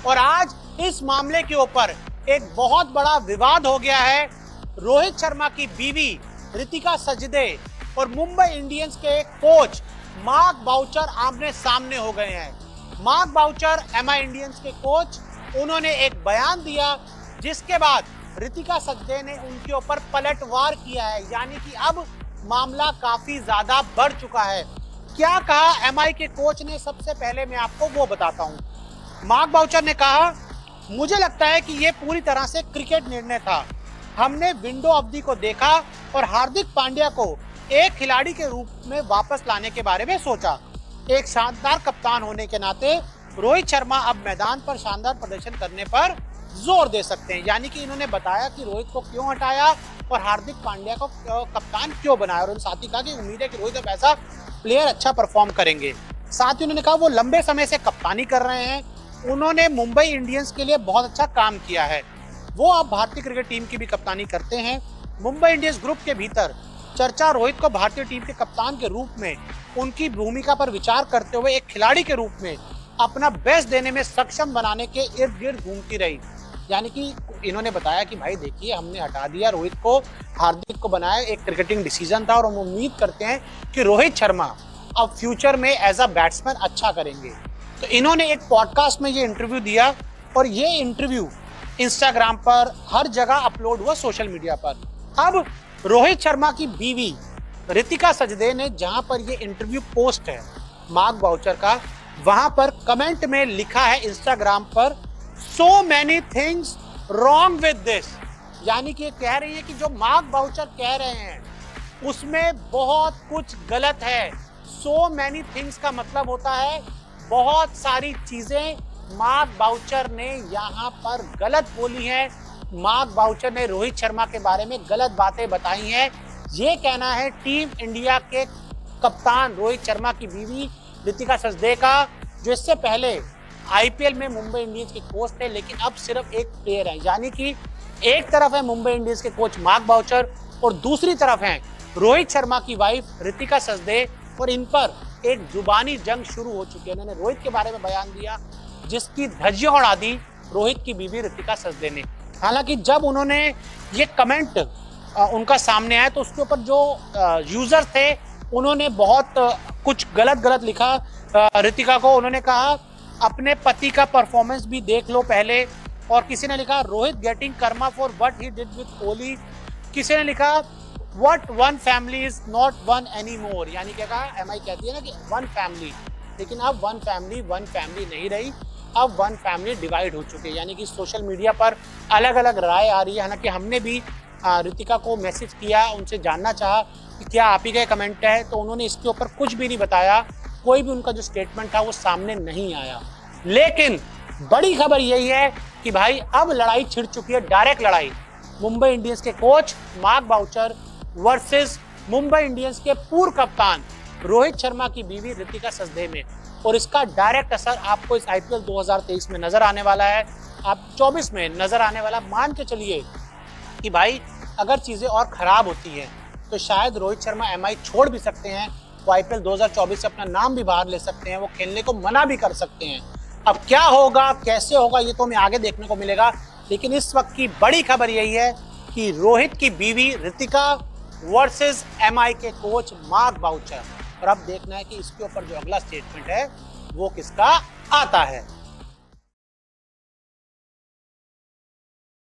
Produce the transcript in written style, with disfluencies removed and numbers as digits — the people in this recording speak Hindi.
और आज इस मामले के ऊपर एक बहुत बड़ा विवाद हो गया है। रोहित शर्मा की बीवी रितिका सजदे और मुंबई इंडियंस के कोच मार्क बाउचर आमने सामने हो गए हैं। मार्क बाउचर एमआई इंडियंस के कोच, उन्होंने एक बयान दिया जिसके बाद रितिका सजदे ने उनके ऊपर पलटवार किया है, यानी कि अब मामला काफी ज्यादा बढ़ चुका है। क्या कहा एमआई के कोच ने, सबसे पहले मैं आपको वो बताता हूं। मार्क बाउचर ने कहा, मुझे लगता है कि ये पूरी तरह से क्रिकेट निर्णय था। हमने विंडो अवधि को देखा और हार्दिक पांड्या को एक खिलाड़ी के रूप में वापस लाने के बारे में सोचा। एक शानदार कप्तान होने के नाते रोहित शर्मा अब मैदान पर शानदार प्रदर्शन करने पर जोर दे सकते हैं। यानी कि इन्होंने बताया कि रोहित को क्यों हटाया और हार्दिक पांड्या को कप्तान क्यों बनाया, और साथ ही कहा कि उम्मीद है कि रोहित अब ऐसा प्लेयर अच्छा परफॉर्म करेंगे। साथ ही उन्होंने कहा वो लंबे समय से कप्तानी कर रहे हैं, उन्होंने मुंबई इंडियंस के लिए बहुत अच्छा काम किया है, वो अब भारतीय क्रिकेट टीम की भी कप्तानी करते हैं। मुंबई इंडियंस ग्रुप के भीतर चर्चा रोहित को भारतीय टीम के कप्तान के रूप में उनकी भूमिका पर विचार करते हुए एक खिलाड़ी के रूप में अपना बेस्ट देने में सक्षम बनाने के इर्द गिर्द घूमती रही। यानी कि इन्होंने बताया कि भाई देखिए, हमने हटा दिया रोहित को, हार्दिक को बनाया, एक क्रिकेटिंग डिसीजन था और हम उम्मीद करते हैं कि रोहित शर्मा अब फ्यूचर में एज अ बैट्समैन अच्छा करेंगे। तो इन्होंने एक पॉडकास्ट में ये इंटरव्यू दिया और ये इंटरव्यू इंस्टाग्राम पर हर जगह अपलोड हुआ, सोशल मीडिया पर। अब रोहित शर्मा की बीवी रितिका सजदे ने, जहां पर ये इंटरव्यू पोस्ट है मार्क बाउचर का, वहां पर कमेंट में लिखा है इंस्टाग्राम पर, so many things wrong with this. यानी कि कह रही है कि जो मार्क बाउचर कह रहे हैं उसमें बहुत कुछ गलत है। सो मैनी थिंग्स का मतलब होता है बहुत सारी चीजें मार्क बाउचर ने यहाँ पर गलत बोली हैं। मार्क बाउचर ने रोहित शर्मा के बारे में गलत बातें बताई हैं। ये कहना है टीम इंडिया के कप्तान रोहित शर्मा की बीवी रितिका सजदे का, जो इससे पहले आईपीएल में मुंबई इंडियंस के कोच थे, लेकिन अब सिर्फ एक प्लेयर है। यानी कि एक तरफ है मुंबई इंडियंस के कोच मार्क बाउचर और दूसरी तरफ है रोहित शर्मा की वाइफ रितिका सजदे, और इन पर एक जुबानी जंग शुरू हो चुकी है। उन्होंने रोहित के बारे में बयान दिया जिसकी धज्जियां उड़ा दी रोहित की बीवी रितिका सजदे ने। हालांकि जब उन्होंने ये कमेंट उनका सामने आया तो उसके ऊपर जो यूजर थे उन्होंने बहुत कुछ गलत लिखा रितिका को। उन्होंने कहा अपने पति का परफॉर्मेंस भी देख लो पहले, और किसी ने लिखा Rohit getting Karma for what he did with Kohli. किसी ने लिखा what one family is not one any more. यानी क्या कहा, एमआई कहती है ना कि वन फैमिली, लेकिन अब वन फैमिली नहीं रही, अब वन फैमिली डिवाइड हो चुकी है। यानी कि सोशल मीडिया पर अलग अलग राय आ रही है। हालांकि हमने भी रितिका को मैसेज किया, उनसे जानना चाहा कि क्या आप ही का कमेंट है, तो उन्होंने इसके ऊपर कुछ भी नहीं बताया, कोई भी उनका जो स्टेटमेंट था वो सामने नहीं आया। लेकिन बड़ी खबर यही है कि भाई अब लड़ाई छिड़ चुकी है, डायरेक्ट लड़ाई मुंबई इंडियंस के coach Mark Boucher versus Mumbai Indians के पूर्व कप्तान रोहित शर्मा की बीवी रितिका सजदे में, और इसका डायरेक्ट असर आपको इस आईपीएल 2023 में नजर आने वाला है, आप 24 में नजर आने वाला। मान के चलिए कि भाई अगर चीजें और खराब होती हैं तो शायद रोहित शर्मा एमआई छोड़ भी सकते हैं, वो आईपीएल 2024 से अपना नाम भी बाहर ले सकते हैं, वो खेलने को मना भी कर सकते हैं। अब क्या होगा, कैसे होगा, ये तो हमें आगे देखने को मिलेगा। लेकिन इस वक्त की बड़ी खबर यही है कि रोहित की बीवी रितिका वर्सेस एमआई के कोच मार्क बाउचर, और अब देखना है कि इसके ऊपर जो अगला स्टेटमेंट है वो किसका आता है।